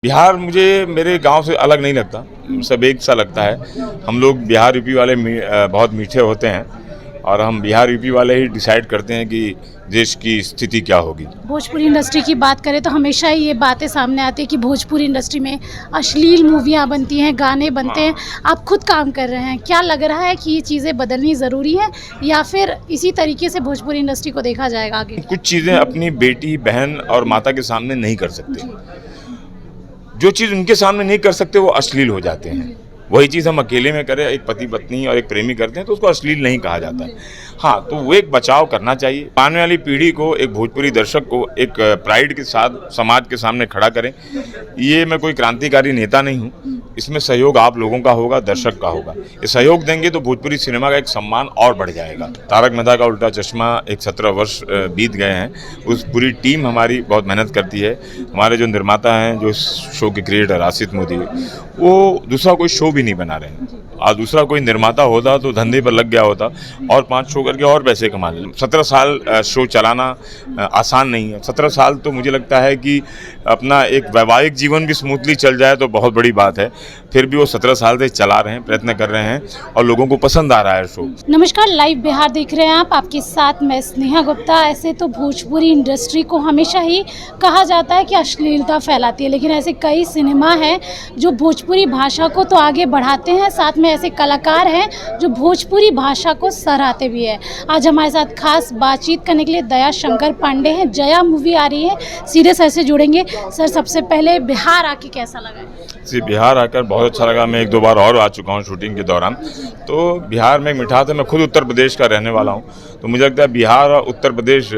बिहार मुझे मेरे गांव से अलग नहीं लगता, सब एक सा लगता है। हम लोग बिहार यूपी वाले बहुत मीठे होते हैं और हम बिहार यूपी वाले ही डिसाइड करते हैं कि देश की स्थिति क्या होगी। भोजपुरी इंडस्ट्री की बात करें तो हमेशा ही ये बातें सामने आती है कि भोजपुरी इंडस्ट्री में अश्लील मूवियाँ बनती हैं, गाने बनते हैं। आप खुद काम कर रहे हैं, क्या लग रहा है कि ये चीज़ें बदलनी ज़रूरी है या फिर इसी तरीके से भोजपुरी इंडस्ट्री को देखा जाएगा आगे? कुछ चीज़ें अपनी बेटी, बहन और माता के सामने नहीं कर सकते। जो चीज़ उनके सामने नहीं कर सकते वो अश्लील हो जाते हैं। वही चीज़ हम अकेले में करें, एक पति पत्नी और एक प्रेमी करते हैं तो उसको अश्लील नहीं कहा जाता है। हाँ, तो वो एक बचाव करना चाहिए। आने वाली पीढ़ी को, एक भोजपुरी दर्शक को एक प्राइड के साथ समाज के सामने खड़ा करें। ये मैं कोई क्रांतिकारी नेता नहीं हूँ, इसमें सहयोग आप लोगों का होगा, दर्शक का होगा। ये सहयोग देंगे तो भोजपुरी सिनेमा का एक सम्मान और बढ़ जाएगा। तारक मेहता का उल्टा चश्मा एक 17 वर्ष बीत गए हैं। उस पूरी टीम हमारी बहुत मेहनत करती है। हमारे जो निर्माता हैं, जो शो के क्रिएटर आसित मोदी, वो दूसरा कोई शो भी नहीं बना रहे हैं। और दूसरा कोई निर्माता होता तो धंधे पर लग गया होता और 5 शो करके और पैसे कमा ले। 17 साल शो चलाना आसान नहीं है। 17 साल तो मुझे लगता है कि अपना एक वैवाहिक जीवन भी स्मूथली चल जाए तो बहुत बड़ी बात है। फिर भी वो 17 साल से चला रहे हैं, प्रयत्न कर रहे हैं और लोगों को पसंद आ रहा है शो। नमस्कार, लाइव बिहार देख रहे हैं आप, आपके साथ मैं स्नेहा गुप्ता। ऐसे तो भोजपुरी इंडस्ट्री को हमेशा ही कहा जाता है कि अश्लीलता फैलाती है, लेकिन ऐसे कई सिनेमा हैं जो भोजपुरी भाषा को तो आगे बढ़ाते हैं, साथ में ऐसे कलाकार हैं जो भोजपुरी भाषा को सराहते भी हैं। आज हमारे साथ खास बातचीत करने के लिए दया शंकर पांडे हैं। जया मूवी आ रही है, सीधे सर से जुड़ेंगे। सर, सबसे पहले बिहार आके कैसा लगा? जी, बिहार आकर बहुत अच्छा लगा। मैं 1-2 बार और आ चुका हूँ शूटिंग के दौरान। तो बिहार में मिठास है। मैं खुद उत्तर प्रदेश का रहने वाला हूँ, तो मुझे लगता है बिहार और उत्तर प्रदेश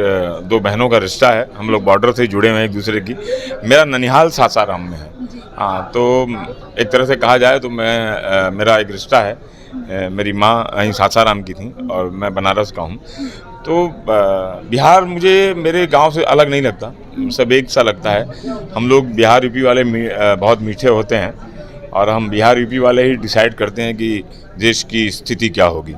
2 बहनों का रिश्ता है। हम लोग बॉर्डर से जुड़े हुए हैं एक दूसरे की। मेरा ननिहाल सासाराम में है। हाँ, तो एक तरह से कहा जाए तो मेरा एक रिश्ता है। मेरी माँ यहीं सासाराम की थी और मैं बनारस का हूँ। तो बिहार मुझे मेरे गांव से अलग नहीं लगता, सब एक सा लगता है। हम लोग बिहार यूपी वाले बहुत मीठे होते हैं और हम बिहार यूपी वाले ही डिसाइड करते हैं कि देश की स्थिति क्या होगी।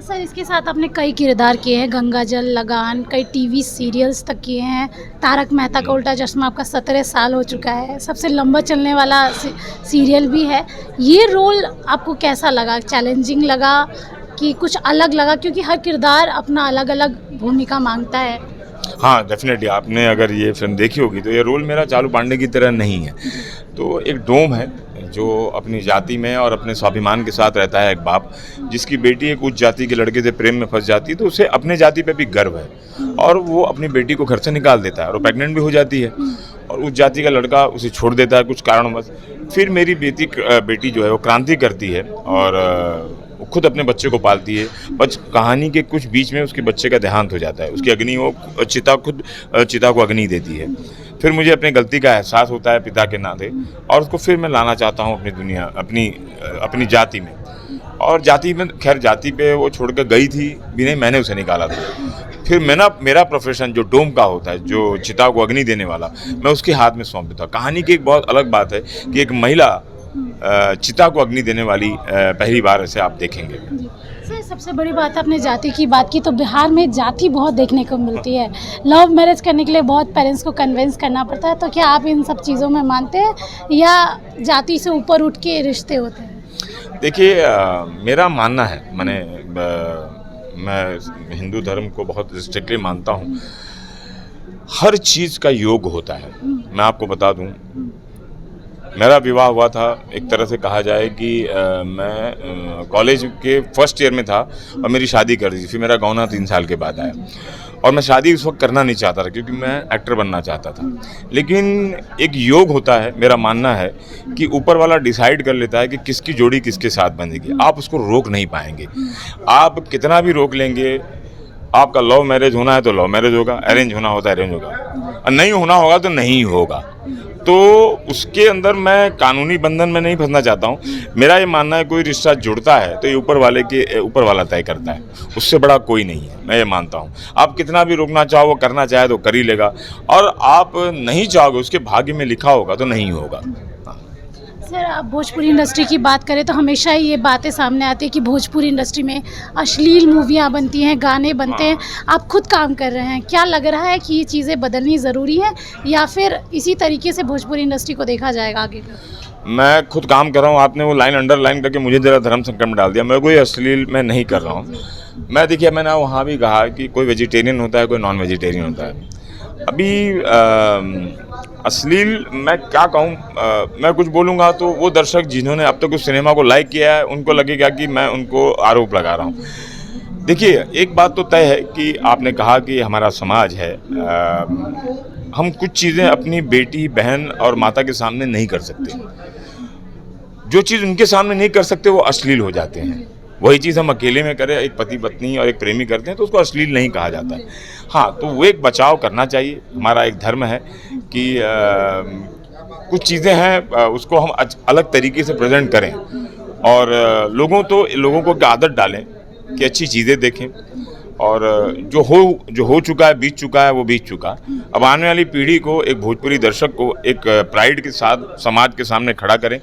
सर, इसके साथ आपने कई किरदार किए हैं, गंगा जल, लगान, कई टीवी सीरियल्स तक किए हैं। तारक मेहता का उल्टा चश्मा आपका 17 साल हो चुका है, सबसे लंबा चलने वाला सीरियल भी है। ये रोल आपको कैसा लगा? चैलेंजिंग लगा कि कुछ अलग लगा? क्योंकि हर किरदार अपना अलग अलग भूमिका मांगता है। हाँ, डेफिनेटली। आपने अगर ये फिल्म देखी होगी तो ये रोल मेरा चालू पांडे की तरह नहीं है। तो एक डोम है जो अपनी जाति में और अपने स्वाभिमान के साथ रहता है। एक बाप जिसकी बेटी एक उच्च जाति के लड़के से प्रेम में फंस जाती है तो उसे अपने जाति पे भी गर्व है और वो अपनी बेटी को घर से निकाल देता है और वो प्रेग्नेंट भी हो जाती है और उस जाति का लड़का उसे छोड़ देता है कुछ कारणवश। फिर मेरी बेटी जो है वो क्रांति करती है और वो खुद अपने बच्चे को पालती है। बस कहानी के कुछ बीच में उसके बच्चे का देहांत हो जाता है। उसकी अग्नि, वो चिता को अग्नि देती है। फिर मुझे अपनी गलती का एहसास होता है पिता के नाते और उसको फिर मैं लाना चाहता हूँ अपनी दुनिया, अपनी जाति में। और जाति में, खैर जाति पे वो छोड़ कर गई थी भी नहीं, मैंने उसे निकाला था। फिर मेरा प्रोफेशन जो डोम का होता है, जो चिता को अग्नि देने वाला, मैं उसके हाथ में सौंप देता हूँ। कहानी की एक बहुत अलग बात है कि एक महिला चिता को अग्नि देने वाली पहली बार ऐसे आप देखेंगे। सर, सबसे बड़ी बात, आपने जाति की बात की तो बिहार में जाति बहुत देखने को मिलती है। लव मैरिज करने के लिए बहुत पेरेंट्स को कन्विंस करना पड़ता है, तो क्या आप इन सब चीज़ों में मानते हैं या जाति से ऊपर उठ के रिश्ते होते हैं? देखिए, मेरा मानना है, मैं हिंदू धर्म को बहुत स्ट्रिक्टली मानता हूँ। हर चीज़ का योग होता है। मैं आपको बता दूँ, मेरा विवाह हुआ था, एक तरह से कहा जाए कि मैं कॉलेज के फर्स्ट ईयर में था और मेरी शादी कर दी थी। फिर मेरा गौना 3 साल के बाद आया और मैं शादी उस वक्त करना नहीं चाहता था क्योंकि मैं एक्टर बनना चाहता था। लेकिन एक योग होता है, मेरा मानना है कि ऊपर वाला डिसाइड कर लेता है कि किसकी जोड़ी किसके साथ बनेगी। आप उसको रोक नहीं पाएंगे। आप कितना भी रोक लेंगे, आपका लव मैरिज होना है तो लव मैरिज होगा, अरेंज होना होता है अरेंज होगा, और नहीं होना होगा तो नहीं होगा। तो उसके अंदर मैं कानूनी बंधन में नहीं फंसना चाहता हूँ। मेरा ये मानना है कोई रिश्ता जुड़ता है तो ये ऊपर वाला तय करता है, उससे बड़ा कोई नहीं है, मैं ये मानता हूँ। आप कितना भी रोकना चाहो, वो करना चाहे तो कर ही लेगा, और आप नहीं चाहोगे, उसके भाग्य में लिखा होगा तो नहीं होगा। सर, आप भोजपुरी इंडस्ट्री की बात करें तो हमेशा ही ये बातें सामने आती है कि भोजपुरी इंडस्ट्री में अश्लील मूवियाँ बनती हैं, गाने बनते हैं। आप खुद काम कर रहे हैं, क्या लग रहा है कि ये चीज़ें बदलनी ज़रूरी है या फिर इसी तरीके से भोजपुरी इंडस्ट्री को देखा जाएगा आगे? मैं खुद काम कर रहा हूँ। आपने वो लाइन अंडरलाइन करके मुझे ज़रा धर्म संकट में डाल दिया। मैं कोई अश्लील मैं नहीं कर रहा हूँ। मैं देखिए, मैंने वहाँ भी कहा कि कोई वेजिटेरियन होता है, कोई नॉन वेजिटेरियन होता है। अभी अश्लील मैं क्या कहूँ, मैं कुछ बोलूँगा तो वो दर्शक जिन्होंने अब तक उस सिनेमा को लाइक किया है उनको लगेगा कि मैं उनको आरोप लगा रहा हूँ। देखिए, एक बात तो तय है कि आपने कहा कि हमारा समाज है, हम कुछ चीज़ें अपनी बेटी, बहन और माता के सामने नहीं कर सकते। जो चीज़ उनके सामने नहीं कर सकते वो अश्लील हो जाते हैं। वही चीज़ हम अकेले में करें, एक पति पत्नी और एक प्रेमी करते हैं तो उसको अश्लील नहीं कहा जाता है। हाँ, तो वो एक बचाव करना चाहिए। हमारा एक धर्म है कि कुछ चीज़ें हैं उसको हम अलग तरीके से प्रेजेंट करें और लोगों को आदत डालें कि अच्छी चीज़ें देखें और जो हो चुका है, बीत चुका है, वो बीत चुका। अब आने वाली पीढ़ी को, एक भोजपुरी दर्शक को एक प्राइड के साथ समाज के सामने खड़ा करें।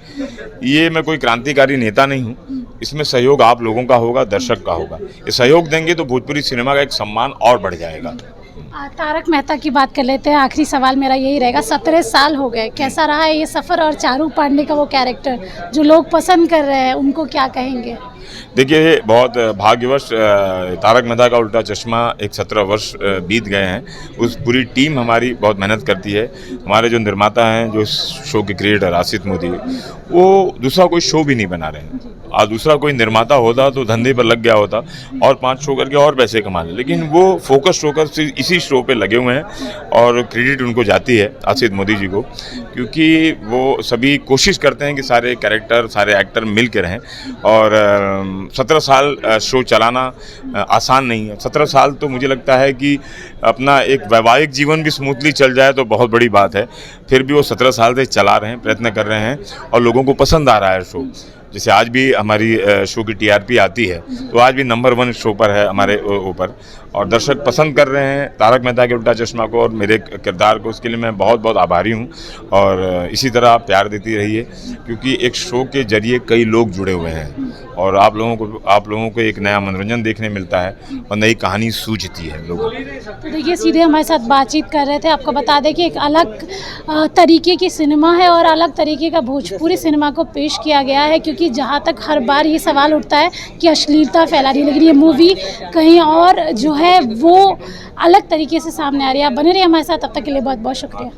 ये मैं कोई क्रांतिकारी नेता नहीं हूँ, इसमें सहयोग आप लोगों का होगा, दर्शक का होगा। ये सहयोग देंगे तो भोजपुरी सिनेमा का एक सम्मान और बढ़ जाएगा। तारक मेहता की बात कर लेते हैं। आखिरी सवाल मेरा यही रहेगा, 17 साल हो गए, कैसा रहा है ये सफ़र और चारू पांडे का वो कैरेक्टर जो लोग पसंद कर रहे हैं, उनको क्या कहेंगे? देखिए, बहुत भाग्यवश तारक मेहता का उल्टा चश्मा एक 17 वर्ष बीत गए हैं। उस पूरी टीम हमारी बहुत मेहनत करती है। हमारे जो निर्माता हैं, जो शो के क्रिएटर आसित मोदी, वो दूसरा कोई शो भी नहीं बना रहे हैं। और दूसरा कोई निर्माता होता तो धंधे पर लग गया होता और 5 शो करके और पैसे कमा ले, लेकिन वो फोकस होकर इसी शो पे लगे हुए हैं और क्रेडिट उनको जाती है आसित मोदी जी को, क्योंकि वो सभी कोशिश करते हैं कि सारे कैरेक्टर, सारे एक्टर मिल के रहें। और 17 साल शो चलाना आसान नहीं है। 17 साल तो मुझे लगता है कि अपना एक वैवाहिक जीवन भी स्मूथली चल जाए तो बहुत बड़ी बात है। फिर भी वो 17 साल से चला रहे हैं, प्रयत्न कर रहे हैं और लोगों को पसंद आ रहा है शो। जैसे आज भी हमारी शो की टीआरपी आती है तो आज भी नंबर 1 शो पर है हमारे ऊपर और दर्शक पसंद कर रहे हैं तारक मेहता के उल्टा चश्मा को और मेरे किरदार को। उसके लिए मैं बहुत बहुत आभारी हूं और इसी तरह आप प्यार देती रहिए, क्योंकि एक शो के जरिए कई लोग जुड़े हुए हैं और आप लोगों को एक नया मनोरंजन देखने मिलता है और नई कहानी सूझती है लोगों को। तो देखिए, सीधे हमारे साथ बातचीत कर रहे थे। आपको बता दें कि एक अलग तरीके की सिनेमा है और अलग तरीके का भोजपुरी सिनेमा को पेश किया गया है, क्योंकि जहाँ तक हर बार ये सवाल उठता है कि अश्लीलता फैला रही है, लेकिन ये मूवी कहीं और जो है वो अलग तरीके से सामने आ रही है। आप बने रहिए हमारे साथ, तब तक के लिए बहुत बहुत शुक्रिया।